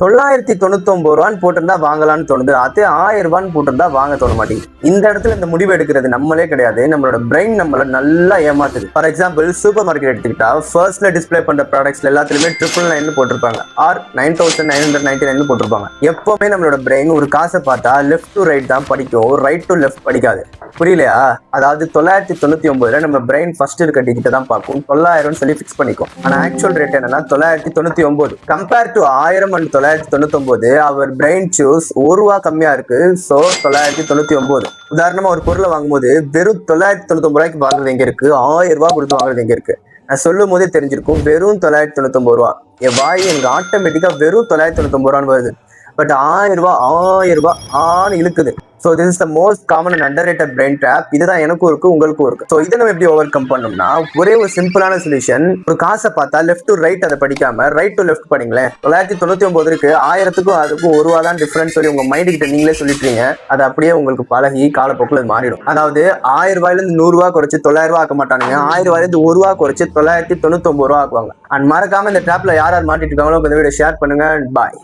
ரூபான்னு போட்டிருந்தா வாங்கலாம்னு தோணுது. அதே 1000 ரூபான்னு போட்டிருந்தா வாங்க தோண மாட்டேங்குது. இந்த இடத்துல இந்த முடிவு எடுக்கிறது நம்மளே கிடையாது, நம்மளோட பிரெயின் நம்மள நல்லா ஏமாத்துது. ஃபார் எக்ஸாம்பிள் சூப்பர் மார்க்கெட் எடுத்துக்கிட்டா ஃபர்ஸ்ட்ல டிஸ்பிளே பண்ற ப்ராடக்ட்ஸ்ல எல்லாத்துலயுமே 999 போட்டிருப்பாங்க, ஆர் 9999 போட்டிருப்பாங்க. எப்பவுமே நம்மளோட பிரெயின் ஒரு காசை பார்த்தா லெஃப்ட் டு ரைட் தான் படிக்கும், ரைட் டு லெஃப்ட் படிக்காது. புரியலையா? அதாவது 999 நம்ம பிரெயின் ஃபர்ஸ்ட் இருக்க டிஜிட்டை தான் பார்க்கும், 900 சொல்லி ஃபிக்ஸ் பண்ணிக்கும். ஆனா ஆக்சுவல் ரேட் என்னன்னா 999. Compare to 1000 and 999 our brain choose ₹1 கம்மியா இருக்கு. ஸோ 999. உதாரணமா ஒரு பொருளை வாங்கும்போது வெறும் 999 ரூபாய்க்கு வாங்குறது எங்க இருக்கு, 1000 ரூபாய் கொடுத்து வாங்குறது எங்க இருக்கு? நான் சொல்லும் போதே தெரிஞ்சிருக்கும், வெறும் 999 ரூபா. என் வாய் எனக்கு ஆட்டோமேட்டிக்கா வெறும் 999 ரூபான்னு வருது. பட் 1000 ரூபாய் ஆன்னு இழுக்குது. So this is the most common and underrated brain drop. இதுதான் எனக்கும் இருக்கு, உங்களுக்கும் இருக்கு. ஸோ இதை நம்ம எப்படி ஓவர் கம் பண்ணோம்னா, ஒரே ஒரு சிம்பிளான சொல்யூஷன். ஒரு காசை பார்த்தா லெஃப்ட் டு ரைட் அதை படிக்காம ரைட் டு லெஃப்ட் படிங்களேன். 999 இருக்கு, 1000க்கும் அதுக்கும் ₹1 தான் டிஃபரன்ஸ் சொல்லி உங்க மைண்ட் கிட்ட நீங்களே சொல்லிட்டீங்க. அது அப்படியே உங்களுக்கு பழகி காலப்போக்கில் மாறிடும். அதாவது 1000 ரூபாயிலிருந்து ₹100 குறைச்சு 900 ரூபா ஆக்க மாட்டானுங்க, 1000 ரூபாயிலிருந்து ₹1 குறைச்சு 999 ரூபா ஆக்குவாங்க. அண்ட் மறக்காம இந்த ட்ராப்ல யார் மாட்டிட்டு இருக்காங்களோ இந்த வீடியோ ஷேர் பண்ணுங்க. பாய்.